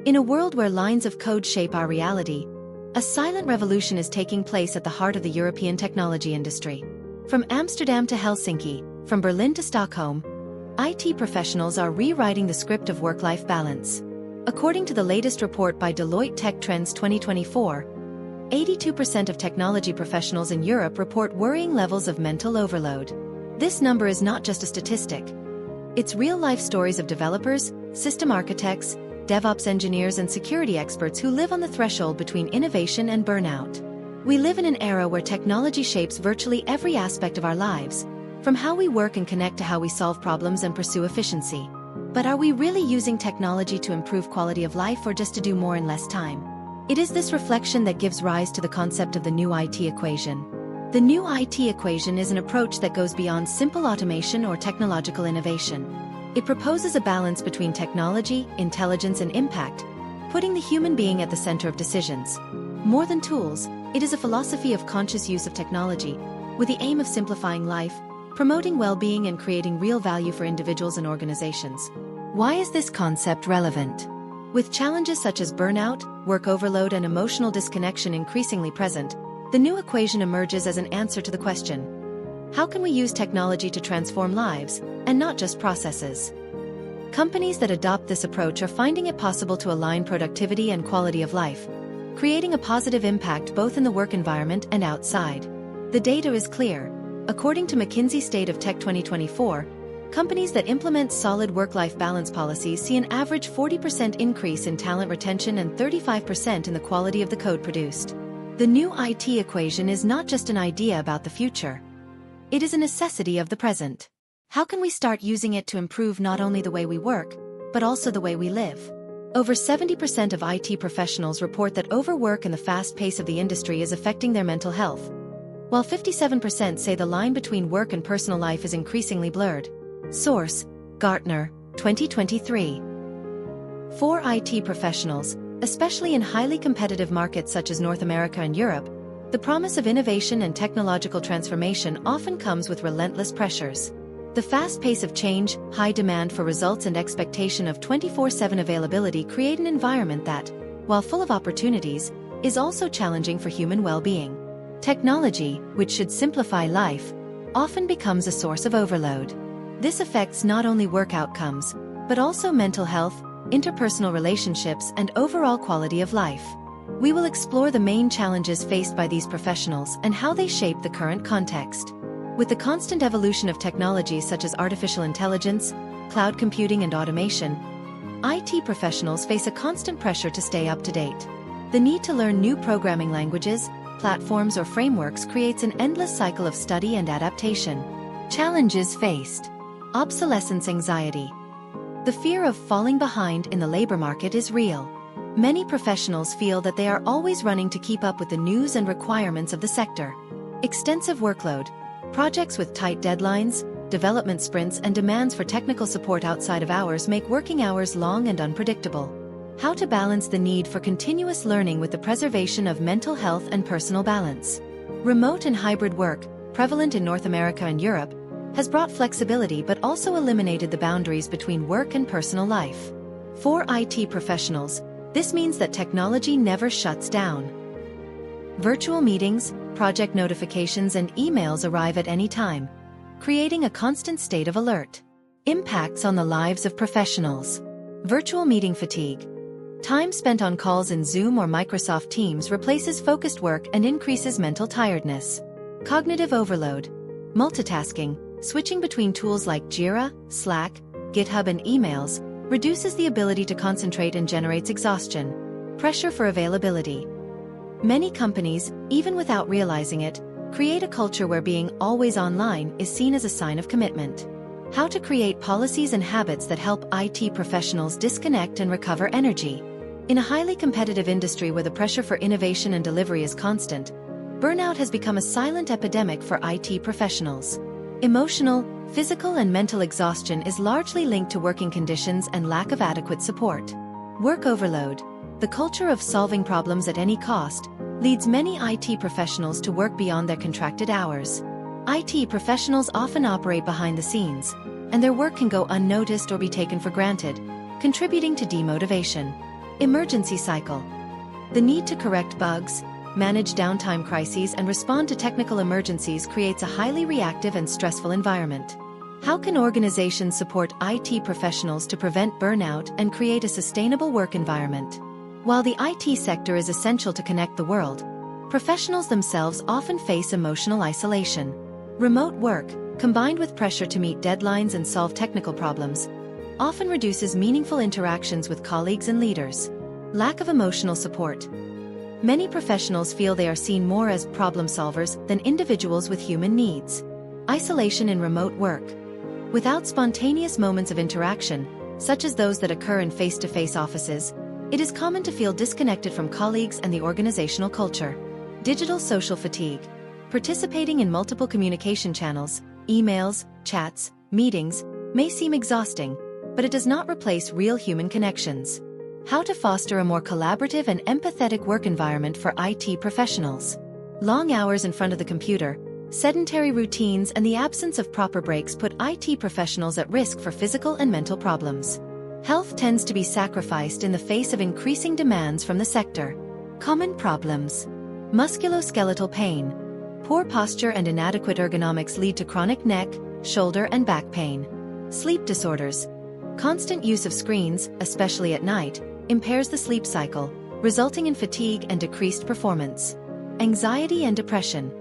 In a world where lines of code shape our reality, a silent revolution is taking place at the heart of the European technology industry. From Amsterdam to Helsinki, from Berlin to Stockholm, IT professionals are rewriting the script of work-life balance. According to the latest report by Deloitte Tech Trends 2024, 82% of technology professionals in Europe report worrying levels of mental overload. This number is not just a statistic. It's real-life stories of developers, system architects, DevOps engineers and security experts who live on the threshold between innovation and burnout. We live in an era where technology shapes virtually every aspect of our lives, from how we work and connect to how we solve problems and pursue efficiency. But are we really using technology to improve quality of life or just to do more in less time? It is this reflection that gives rise to the concept of the new IT equation. The new IT equation is an approach that goes beyond simple automation or technological innovation. It proposes a balance between technology, intelligence and impact, putting the human being at the center of decisions. More than tools, it is a philosophy of conscious use of technology, with the aim of simplifying life, promoting well-being and creating real value for individuals and organizations. Why is this concept relevant? With challenges such as burnout, work overload and emotional disconnection increasingly present, the new equation emerges as an answer to the question: how can we use technology to transform lives, and not just processes? Companies that adopt this approach are finding it possible to align productivity and quality of life, creating a positive impact both in the work environment and outside. The data is clear. According to McKinsey State of Tech 2024, companies that implement solid work-life balance policies see an average 40% increase in talent retention and 35% in the quality of the code produced. The new IT equation is not just an idea about the future. It is a necessity of the present. How can we start using it to improve not only the way we work, but also the way we live? Over 70% of IT professionals report that overwork and the fast pace of the industry is affecting their mental health, while 57% say the line between work and personal life is increasingly blurred. Source: Gartner, 2023. For IT professionals, especially in highly competitive markets such as North America and Europe, the promise of innovation and technological transformation often comes with relentless pressures. The fast pace of change, high demand for results and expectation of 24/7 availability create an environment that, while full of opportunities, is also challenging for human well-being. Technology, which should simplify life, often becomes a source of overload. This affects not only work outcomes, but also mental health, interpersonal relationships and overall quality of life. We will explore the main challenges faced by these professionals and how they shape the current context. With the constant evolution of technologies such as artificial intelligence, cloud computing and automation, IT professionals face a constant pressure to stay up to date. The need to learn new programming languages, platforms or frameworks creates an endless cycle of study and adaptation. Challenges faced: obsolescence anxiety. The fear of falling behind in the labor market is real. Many professionals feel that they are always running to keep up with the news and requirements of the sector. Extensive workload, projects with tight deadlines, development sprints and demands for technical support outside of hours make working hours long and unpredictable. How to balance the need for continuous learning with the preservation of mental health and personal balance. Remote and hybrid work, prevalent in North America and Europe, has brought flexibility but also eliminated the boundaries between work and personal life. For IT professionals, this means that technology never shuts down. Virtual meetings, project notifications and emails arrive at any time, creating a constant state of alert. Impacts on the lives of professionals. Virtual meeting fatigue. Time spent on calls in Zoom or Microsoft Teams replaces focused work and increases mental tiredness. Cognitive overload. Multitasking, switching between tools like Jira, Slack, GitHub and emails, reduces the ability to concentrate and generates exhaustion. Pressure for availability. Many companies, even without realizing it, create a culture where being always online is seen as a sign of commitment. How to create policies and habits that help IT professionals disconnect and recover energy. In a highly competitive industry where the pressure for innovation and delivery is constant, burnout has become a silent epidemic for IT professionals. Emotional, physical and mental exhaustion is largely linked to working conditions and lack of adequate support. Work overload. The culture of solving problems at any cost leads many IT professionals to work beyond their contracted hours. IT professionals often operate behind the scenes, and their work can go unnoticed or be taken for granted, contributing to demotivation. Emergency cycle. The need to correct bugs, manage downtime crises, and respond to technical emergencies creates a highly reactive and stressful environment. How can organizations support IT professionals to prevent burnout and create a sustainable work environment? While the IT sector is essential to connect the world, professionals themselves often face emotional isolation. Remote work, combined with pressure to meet deadlines and solve technical problems, often reduces meaningful interactions with colleagues and leaders. Lack of emotional support. Many professionals feel they are seen more as problem solvers than individuals with human needs. Isolation in remote work. Without spontaneous moments of interaction, such as those that occur in face-to-face offices, it is common to feel disconnected from colleagues and the organizational culture. Digital social fatigue. Participating in multiple communication channels, emails, chats, meetings, may seem exhausting, but it does not replace real human connections. How to foster a more collaborative and empathetic work environment for IT professionals. Long hours in front of the computer, sedentary routines, and the absence of proper breaks put IT professionals at risk for physical and mental problems. Health tends to be sacrificed in the face of increasing demands from the sector. Common problems. Musculoskeletal pain. Poor posture and inadequate ergonomics lead to chronic neck, shoulder, and back pain. Sleep disorders. Constant use of screens, especially at night, impairs the sleep cycle, resulting in fatigue and decreased performance. Anxiety and depression.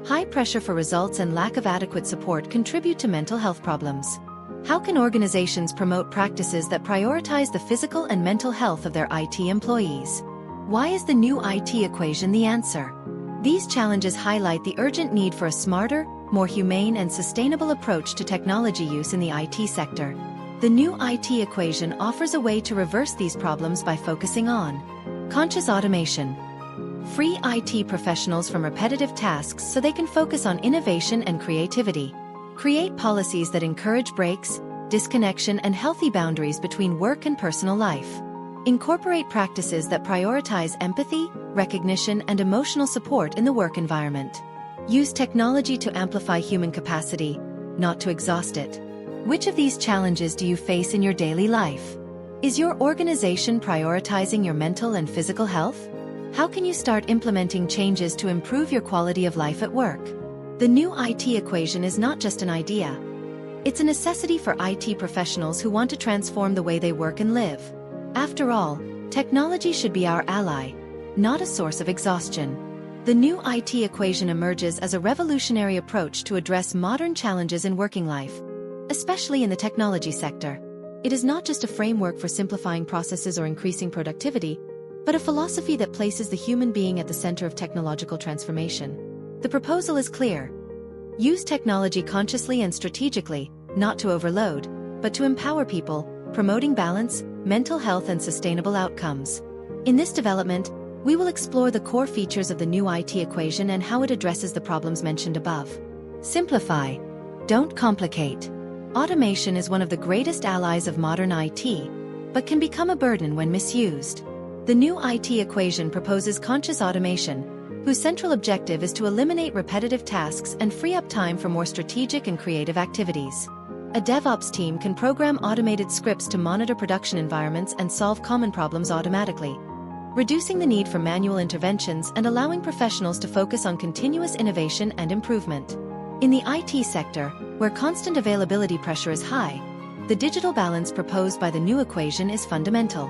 High pressure for results and lack of adequate support contribute to mental health problems. How can organizations promote practices that prioritize the physical and mental health of their IT employees? Why is the new IT equation the answer? These challenges highlight the urgent need for a smarter, more humane, and sustainable approach to technology use in the IT sector. The new IT equation offers a way to reverse these problems by focusing on conscious automation. Free IT professionals from repetitive tasks so they can focus on innovation and creativity. Create policies that encourage breaks, disconnection, and healthy boundaries between work and personal life. Incorporate practices that prioritize empathy, recognition, and emotional support in the work environment. Use technology to amplify human capacity, not to exhaust it. Which of these challenges do you face in your daily life? Is your organization prioritizing your mental and physical health? How can you start implementing changes to improve your quality of life at work? The new IT equation is not just an idea. It's a necessity for IT professionals who want to transform the way they work and live. After all, technology should be our ally, not a source of exhaustion. The new IT equation emerges as a revolutionary approach to address modern challenges in working life, especially in the technology sector. It is not just a framework for simplifying processes or increasing productivity, but a philosophy that places the human being at the center of technological transformation. The proposal is clear. Use technology consciously and strategically, not to overload, but to empower people, promoting balance, mental health, and sustainable outcomes. In this development, we will explore the core features of the new IT equation and how it addresses the problems mentioned above. Simplify. Don't complicate. Automation is one of the greatest allies of modern IT, but can become a burden when misused. The new IT equation proposes conscious automation, whose central objective is to eliminate repetitive tasks and free up time for more strategic and creative activities. A DevOps team can program automated scripts to monitor production environments and solve common problems automatically, reducing the need for manual interventions and allowing professionals to focus on continuous innovation and improvement. In the IT sector, where constant availability pressure is high, the digital balance proposed by the new equation is fundamental.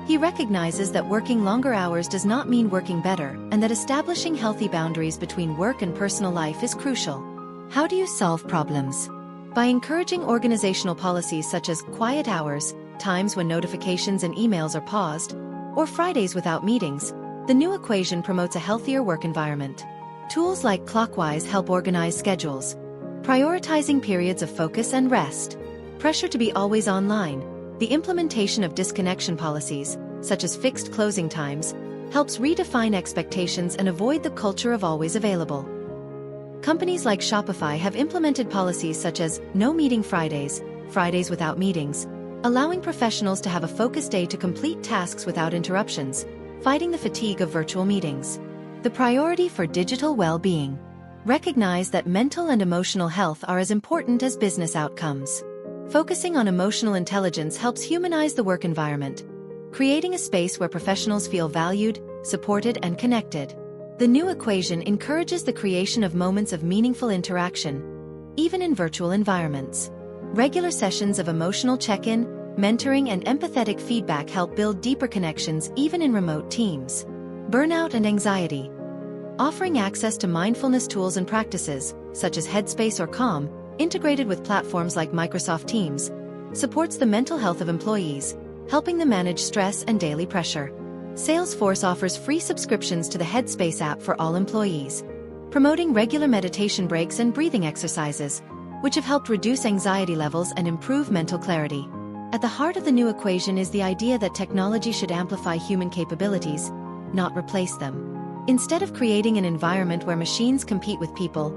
He recognizes that working longer hours does not mean working better, and that establishing healthy boundaries between work and personal life is crucial. How do you solve problems? By encouraging organizational policies such as quiet hours, times when notifications and emails are paused, or Fridays without meetings, the new equation promotes a healthier work environment. Tools like Clockwise help organize schedules, prioritizing periods of focus and rest. Pressure to be always online. The implementation of disconnection policies, such as fixed closing times, helps redefine expectations and avoid the culture of always available. Companies like Shopify have implemented policies such as no meeting Fridays, Fridays without meetings, allowing professionals to have a focused day to complete tasks without interruptions, fighting the fatigue of virtual meetings. The priority for digital well-being. Recognize that mental and emotional health are as important as business outcomes. Focusing on emotional intelligence helps humanize the work environment, creating a space where professionals feel valued, supported, and connected. The new equation encourages the creation of moments of meaningful interaction, even in virtual environments. Regular sessions of emotional check-in, mentoring, and empathetic feedback help build deeper connections even in remote teams. Burnout and anxiety. Offering access to mindfulness tools and practices, such as Headspace or Calm, integrated with platforms like Microsoft Teams, supports the mental health of employees, helping them manage stress and daily pressure. Salesforce offers free subscriptions to the Headspace app for all employees, promoting regular meditation breaks and breathing exercises, which have helped reduce anxiety levels and improve mental clarity. At the heart of the new equation is the idea that technology should amplify human capabilities, not replace them. Instead of creating an environment where machines compete with people,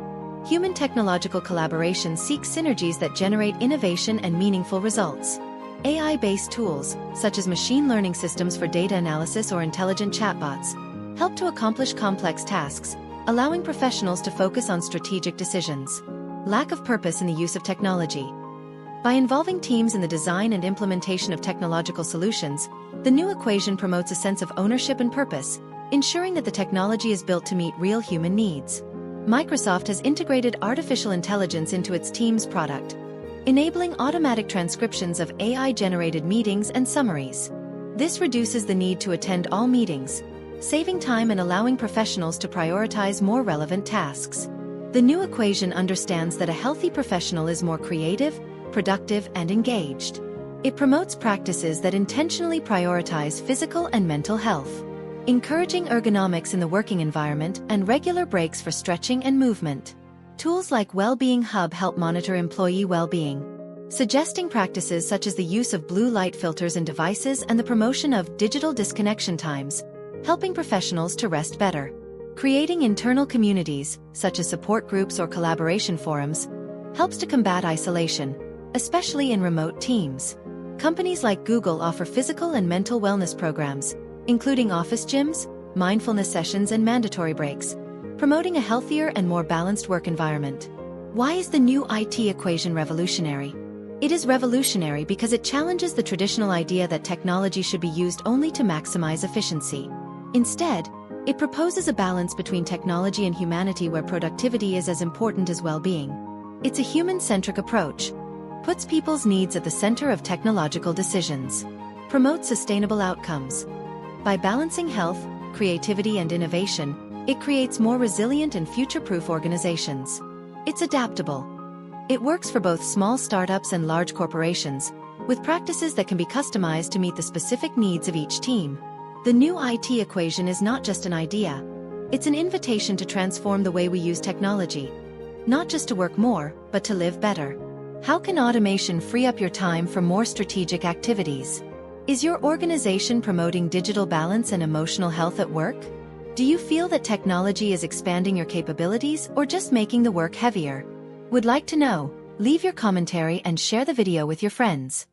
human technological collaboration seeks synergies that generate innovation and meaningful results. AI-based tools, such as machine learning systems for data analysis or intelligent chatbots, help to accomplish complex tasks, allowing professionals to focus on strategic decisions. Lack of purpose in the use of technology. By involving teams in the design and implementation of technological solutions, the new equation promotes a sense of ownership and purpose, ensuring that the technology is built to meet real human needs. Microsoft has integrated artificial intelligence into its Teams product, enabling automatic transcriptions of AI-generated meetings and summaries. This reduces the need to attend all meetings, saving time and allowing professionals to prioritize more relevant tasks. The new equation understands that a healthy professional is more creative, productive, and engaged. It promotes practices that intentionally prioritize physical and mental health, encouraging ergonomics in the working environment and regular breaks for stretching and movement. Tools like Wellbeing Hub help monitor employee well-being, suggesting practices such as the use of blue light filters in devices and the promotion of digital disconnection times, helping professionals to rest better. Creating internal communities, such as support groups or collaboration forums, helps to combat isolation, especially in remote teams. Companies like Google offer physical and mental wellness programs, including office gyms, mindfulness sessions, and mandatory breaks, promoting a healthier and more balanced work environment. Why is the new IT equation revolutionary? It is revolutionary because it challenges the traditional idea that technology should be used only to maximize efficiency. Instead, it proposes a balance between technology and humanity where productivity is as important as well-being. It's a human-centric approach, puts people's needs at the center of technological decisions, promotes sustainable outcomes. By balancing health, creativity, and innovation, it creates more resilient and future-proof organizations. It's adaptable. It works for both small startups and large corporations, with practices that can be customized to meet the specific needs of each team. The new IT equation is not just an idea. It's an invitation to transform the way we use technology. Not just to work more, but to live better. How can automation free up your time for more strategic activities? Is your organization promoting digital balance and emotional health at work? Do you feel that technology is expanding your capabilities or just making the work heavier? Would like to know? Leave your commentary and share the video with your friends.